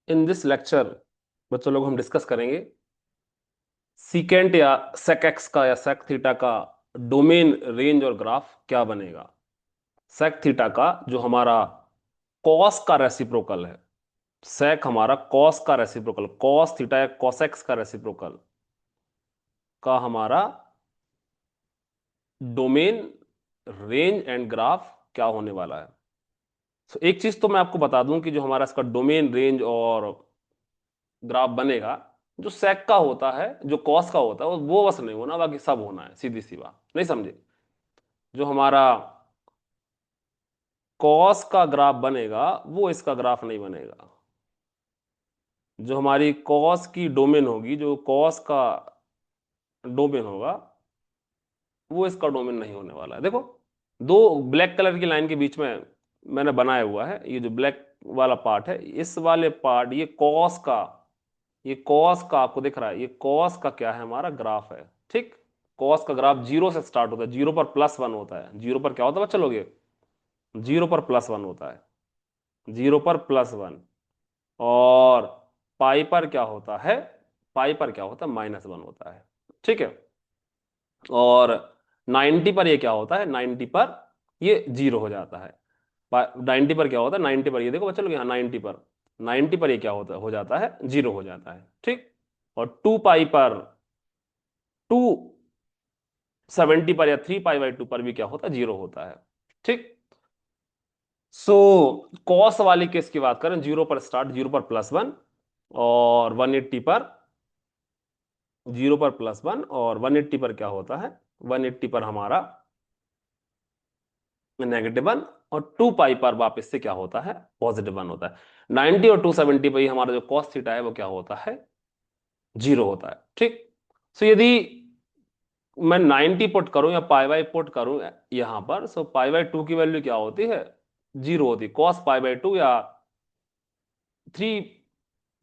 In this lecture बच्चों लोग हम डिस्कस करेंगे सीकेंट या सेक एक्स का या सेक थीटा का डोमेन रेंज और ग्राफ क्या बनेगा। सेक थीटा का जो हमारा कॉस का रेसिप्रोकल है, सेक हमारा कॉस का रेसिप्रोकल, कॉस थीटा या कॉसेक्स का रेसिप्रोकल का हमारा डोमेन रेंज एंड ग्राफ क्या होने वाला है। तो एक चीज तो मैं आपको बता दूं कि जो हमारा इसका डोमेन रेंज और ग्राफ बनेगा, जो सेक का होता है, जो कॉस का होता है वो बस नहीं होना, बाकी सब होना है। सीधी सी बात, नहीं समझे? जो हमारा कॉस का ग्राफ बनेगा वो इसका ग्राफ नहीं बनेगा। जो हमारी कॉस की डोमेन होगी, जो कॉस का डोमेन होगा वो इसका डोमेन नहीं होने वाला है। देखो, दो ब्लैक कलर की लाइन के बीच में मैंने बनाया हुआ है, ये जो ब्लैक वाला पार्ट है, इस वाले पार्ट, ये कॉस का, ये कॉस का आपको दिख रहा है, ये कॉस का क्या है, हमारा ग्राफ है। ठीक, कॉस का ग्राफ जीरो से स्टार्ट होता है, जीरो पर +1 होता है। जीरो पर क्या होता है बच्चे लोग? जीरो पर +1 होता है, जीरो पर +1। और पाई पर क्या होता है? पाई पर क्या होता है? -1 होता है। ठीक है। और 90 पर ये क्या होता है? 90 पर ये जीरो हो जाता है। 90 पर क्या होता है? 90 पर ये देखो बच्चे लोग, यहाँ 90 पर, 90 पर ये क्या होता हो जाता है? जीरो हो जाता है। ठीक। और 2 पाई पर, 270 पर या 3 पाई/2 पर भी क्या होता है? जीरो होता है। ठीक। सो कॉस वाली केस की बात करें, जीरो पर स्टार्ट, जीरो पर +1, और 180 पर, जीरो पर +1 और 180 पर क्या होता है? 180 पर हमारा -1, और 2 पाई पर वापस से क्या होता है? +1 होता है। 90 और 270 पर ही हमारा जो कॉस थीटा है वो क्या होता है? जीरो होता है। ठीक। सो यदि मैं 90 पुट करूं या पाई पुट करूं यहां पर, सो पाई/2 की वैल्यू क्या होती है? जीरो होती। कॉस पाई/2 या 3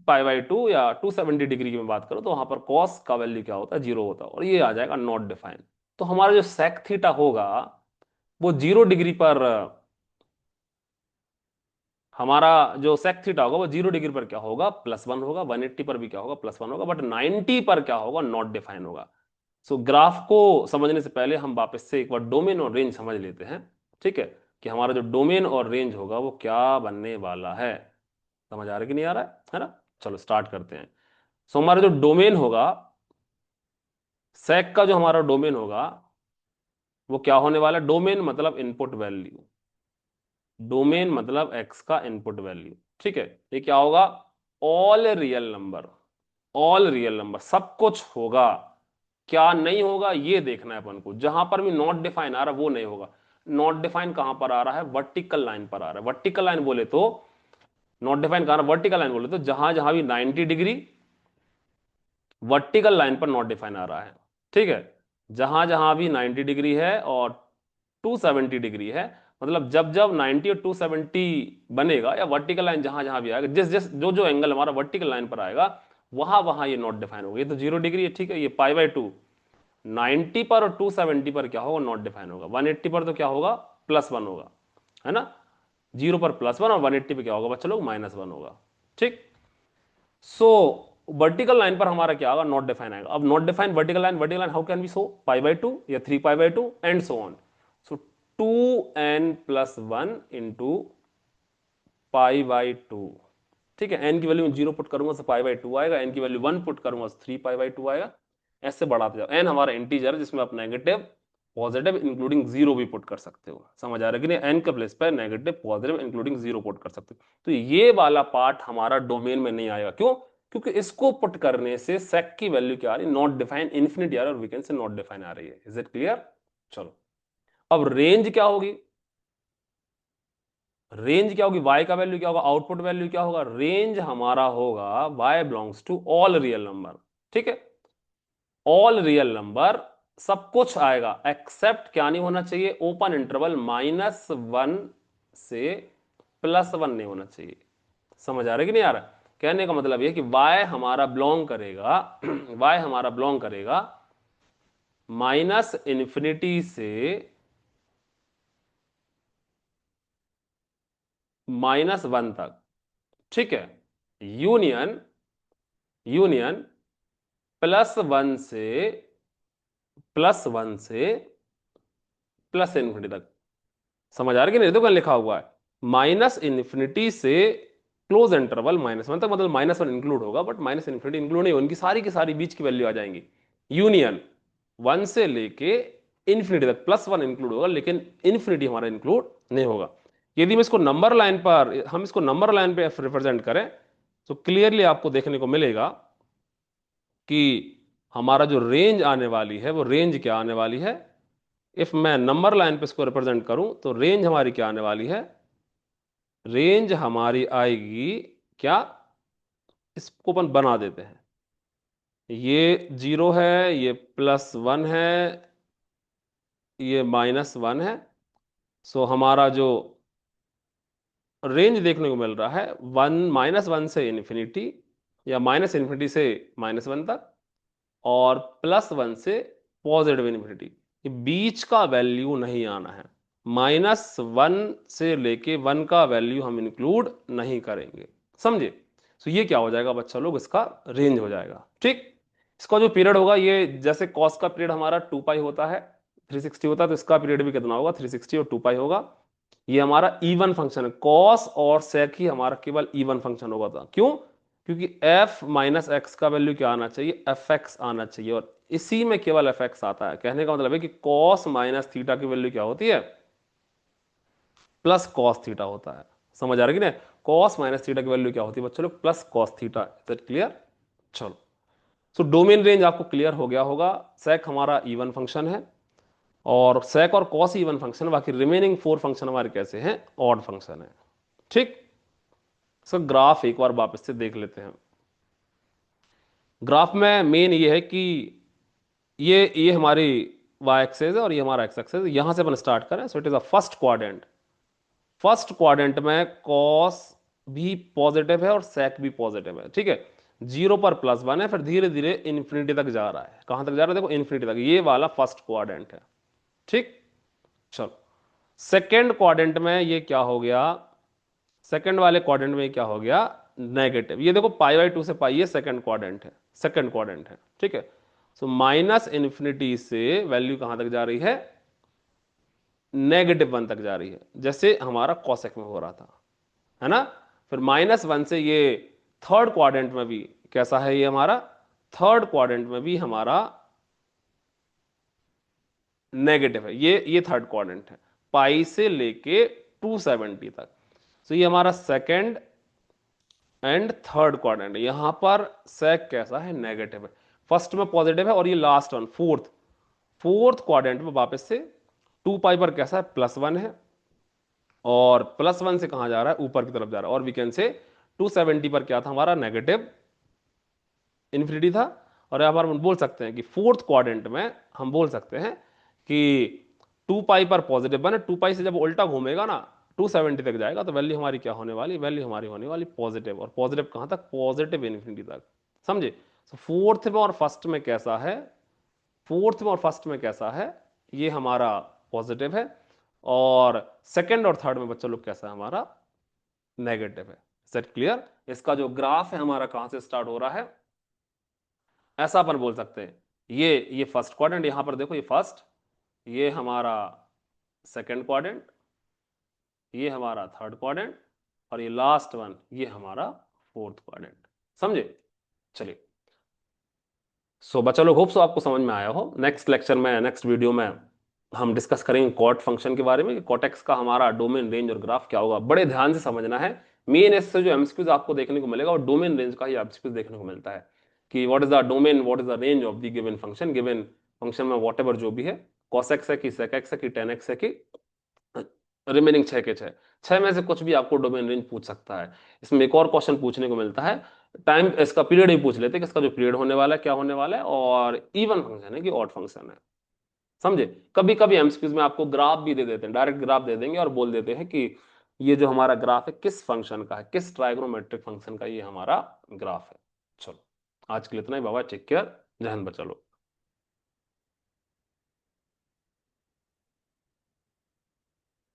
पाई/2 या 270 डिग्री की मैं बात करूं, तो वहां पर कॉस का वैल्यू क्या होता है? जीरो होता है, और ये आ जाएगा नॉट डिफाइन। तो हमारा जो सेक थीटा होगा वो 0 डिग्री पर, हमारा जो सेक थीटा होगा वो 0 डिग्री पर क्या होगा? +1 होगा। 180 पर भी क्या होगा? +1 होगा। बट 90 पर क्या होगा? नॉट डिफाइन होगा। सो ग्राफ को समझने से पहले हम वापस से एक बार डोमेन और रेंज समझ लेते हैं। ठीक है, कि हमारा जो डोमेन और रेंज होगा वो क्या बनने वाला है। समझ आ रहा है कि नहीं आ रहा है ना? चलो स्टार्ट करते हैं। सो हमारा जो डोमेन होगा, सेक का जो हमारा डोमेन होगा वो क्या होने वाला है? डोमेन मतलब इनपुट वैल्यू, डोमेन मतलब एक्स का इनपुट वैल्यू। ठीक है। ये क्या होगा? All real number, all real number, सब कुछ होगा। क्या नहीं होगा ये देखना है अपन को। जहां पर भी नॉट डिफाइन आ रहा है वो नहीं होगा। नॉट डिफाइन कहां पर आ रहा है? वर्टिकल लाइन पर आ रहा है। वर्टिकल लाइन बोले तो, नॉट डिफाइन कहां? वर्टिकल लाइन बोले तो जहां जहां भी 90 डिग्री वर्टिकल लाइन पर नॉट डिफाइन आ रहा है। ठीक है। जहां जहां भी 90 डिग्री है और 270 डिग्री है, मतलब जब जब 90 और 270 बनेगा, या वर्टिकल लाइन जहां जहां भी आएगा, जिस जिस जो जो एंगल हमारा वर्टिकल लाइन पर आएगा, वहां वहां ये नॉट डिफाइन होगा। ये तो 0 डिग्री है। ठीक है। ये पाई/2 90 पर और 270 पर क्या होगा? नॉट डिफाइन होगा। 180 पर तो क्या होगा? +1 होगा, है ना? जीरो पर +1 और 180 पे क्या होगा बच्चे लोग? -1 होगा। ठीक। सो वर्टिकल लाइन पर हमारा क्या होगा? नॉट डिफाइन आएगा। अब not define vertical line, vertical line how can be so? पाई/2 या 3 पाई/2 and so on. So 2n+1 into पाई/2। ठीक है। n की वैल्यू 0 पुट करूंगा तो पाई/2 आएगा, n की वैल्यू 1 पुट करूंगा तो 3 पाई/2 आएगा। ऐसे बढ़ाते जाओ। n हमारा इंटीजर है जिसमें आप नेगेटिव पॉजिटिव इंक्लूडिंग जीरो भी पुट कर सकते हो। समझ आ रहा है कि नहीं? n के प्लेस पर negative positive including zero put कर सकते हो। तो ये वाला पार्ट हमारा डोमेन में नहीं आएगा। क्यों? क्योंकि इसको पुट करने से सेक की वैल्यू क्या आ रही है? नॉट डिफाइन इन्फिनिटी आ रही है, और we can say not define आ रही है। Is it clear? चलो, अब रेंज क्या होगी? रेंज क्या होगी? y का वैल्यू क्या होगा? आउटपुट वैल्यू क्या होगा? रेंज हमारा होगा y belongs to all real number. ठीक है। ऑल रियल नंबर, सब कुछ आएगा एक्सेप्ट क्या नहीं होना चाहिए? ओपन इंटरवल -1 से +1 नहीं होना चाहिए। समझ आ रहा है कि नहीं आ रहा? कहने का मतलब यह कि y हमारा बिलोंग करेगा y हमारा बिलोंग करेगा -∞ से -1 तक। ठीक है। यूनियन यूनियन +1 से प्लस इन्फिनिटी तक। समझ आ रही है कि नहीं? देखो लिखा हुआ है माइनस इन्फिनिटी से क्लोज इंटरवल -1 तक, मतलब -1 इंक्लूड होगा, बट माइनस इन्फिनिटी इंक्लूड नहीं, उनकी सारी की सारी बीच की वैल्यू आ जाएंगी। यूनियन 1 से लेके इन्फिनिटी तक +1 इंक्लूड होगा, लेकिन इन्फिनिटी हमारा इंक्लूड नहीं होगा। यदि हम इसको नंबर लाइन पे रिप्रेजेंट करें तो क्लियरली आपको देखने को मिलेगा कि हमारा जो रेंज आने वाली है वो रेंज क्या आने वाली है। इफ मैं नंबर लाइन पे इसको रिप्रेजेंट करूं तो रेंज हमारी क्या आने वाली है? रेंज हमारी आएगी क्या, इसको अपन बना देते हैं, ये 0 है, ये +1 है, ये -1 है। सो हमारा जो रेंज देखने को मिल रहा है -1 से इन्फिनिटी, या -इन्फिनिटी से -1 तक, और +1 से पॉजिटिव इन्फिनिटी। ये बीच का वैल्यू नहीं आना है। -1 से लेके 1 का वैल्यू हम इंक्लूड नहीं करेंगे, समझे? तो ये क्या हो जाएगा बच्चा लोग, इसका रेंज हो जाएगा। ठीक, इसका जो पीरियड होगा, ये जैसे कॉस का पीरियड हमारा 2 पाई होता है, 360 होता है, तो इसका पीरियड भी कितना होगा? 360 और 2 पाई होगा। ये हमारा इवन फंक्शन है, कॉस और सेक ही हमारा केवल इवन फंक्शन होगा था। क्यों? क्योंकि f माइनस एक्स का वैल्यू क्या आना चाहिए? एफ एक्स आना चाहिए, और इसी में केवल एफ एक्स आता है। कहने का मतलब है कि कॉस माइनस थीटा की वैल्यू क्या होती है? प्लस कॉस थीटा होता है। समझ आ रही है ना? कॉस माइनस थीटा की वैल्यू क्या होती है बच्चों लोग? Plus cos theta. Is that clear? चलो, सो डोमेन रेंज आपको क्लियर हो गया होगा। सेक हमारा इवन फंक्शन है, और सेक और कॉस इवन फंक्शन, बाकी रिमेनिंग 4 फंक्शन हमारे कैसे हैं? ऑड फंक्शन है। ठीक, सो ग्राफ एक बार वापस से देख लेते हैं। ग्राफ में मेन ये है कि ये हमारी y एक्सेस है और ये हमारा x एक्सेस है। यहां से अपन स्टार्ट करें, so it is a first quadrant. First quadrant में कॉस भी पॉजिटिव है और सेक भी पॉजिटिव है, ठीक है। 0 पर +1 है, फिर धीरे धीरे इन्फिनिटी तक जा रहा है। कहां तक जा रहा है? देखो इन्फिनिटी तक। ये वाला फर्स्ट क्वाड्रेंट है, ठीक। चलो, सेकेंड क्वाड्रेंट में ये क्या हो गया? सेकेंड वाले क्वाड्रेंट में क्या हो गया? नेगेटिव। ये देखो π/2 से पाई, ये सेकेंड क्वाड्रेंट है, ठीक है। सो माइनस इन्फिनिटी से वैल्यू कहां तक जा रही है? -1 तक जा रही है, जैसे हमारा कॉसेक में हो रहा था, है ना। फिर -1 से ये थर्ड क्वाड्रेंट में भी कैसा है? ये हमारा थर्ड क्वाड्रेंट में भी हमारा नेगेटिव है। ये थर्ड क्वाड्रेंट है, पाई से लेके 270 तक। तो ये हमारा सेकेंड एंड थर्ड क्वाड्रेंट। यहां पर सेक कैसा है? नेगेटिव है। फर्स्ट में पॉजिटिव है, और ये लास्ट वन फोर्थ क्वाड्रेंट में वापस से 2 पाई पर कैसा है? +1 है, और +1 से कहां जा रहा है? ऊपर की तरफ जा रहा है। और वी कैन से 270 पर क्या था हमारा? नेगेटिव इन्फिनिटी था। और यहां पर हम बोल सकते हैं कि फोर्थ क्वाड्रेंट में हम बोल सकते हैं कि 2 पाई पर पॉजिटिव 1 है। 2 पाई से जब उल्टा घूमेगा ना, 270 तक जाएगा, तो वैल्यू हमारी क्या होने वाली? वैल्यू हमारी होने वाली पॉजिटिव। और पॉजिटिव कहां तक? पॉजिटिव इन्फिनिटी तक, समझे? तो फोर्थ में और फर्स्ट में कैसा है? फोर्थ में और फर्स्ट में कैसा है? ये हमारा पॉजिटिव है, और सेकेंड और थर्ड में बच्चा लोग कैसा है? हमारा नेगेटिव है। Set clear? इसका जो ग्राफ है हमारा कहां से स्टार्ट हो रहा है, ऐसा अपन बोल सकते हैं। ये फर्स्ट क्वाड्रेंट, यहां पर देखो, ये फर्स्ट, ये हमारा सेकंड क्वाड्रेंट, ये हमारा थर्ड क्वाड्रेंट, और ये लास्ट वन, ये हमारा फोर्थ क्वाड्रेंट। समझे? चलिए, सो बच्चा लोग, होप सो आपको समझ में आया हो। नेक्स्ट लेक्चर में, नेक्स्ट वीडियो में हम डिस्कस करेंगे कॉट फंक्शन के बारे में, कि कॉटेक्स का हमारा डोमेन रेंज और ग्राफ क्या होगा। बड़े ध्यान से समझना है। मेन इससे जो एमसीक्यूज आपको देखने को मिलेगा, और डोमेन रेंज का ही एमसीक्यूज देखने को मिलता है, कि what is the domain, what is the range of the given function में वॉट जो भी है, cos x है कि sec x है कि tan x है कि रिमेनिंग 6 के 6 में से कुछ भी आपको डोमेन रेंज पूछ सकता है। इसमें एक और क्वेश्चन पूछने को मिलता है, टाइम, इसका पीरियड ही पूछ लेते हैं कि इसका जो पीरियड होने वाला है क्या होने वाला है, और इवन फंक्शन है कि ऑड फंक्शन है। समझे? कभी कभी एमसीक्यूज में आपको ग्राफ भी दे देते हैं, डायरेक्ट ग्राफ दे देंगे और बोल देते हैं कि ये जो हमारा ग्राफ है किस फंक्शन का है, किस ट्राइगोनोमेट्रिक फंक्शन का ये हमारा ग्राफ है। चलो, आज के लिए इतना ही। बाबा, टेक केयर, जय हिंद बच्चा लोग।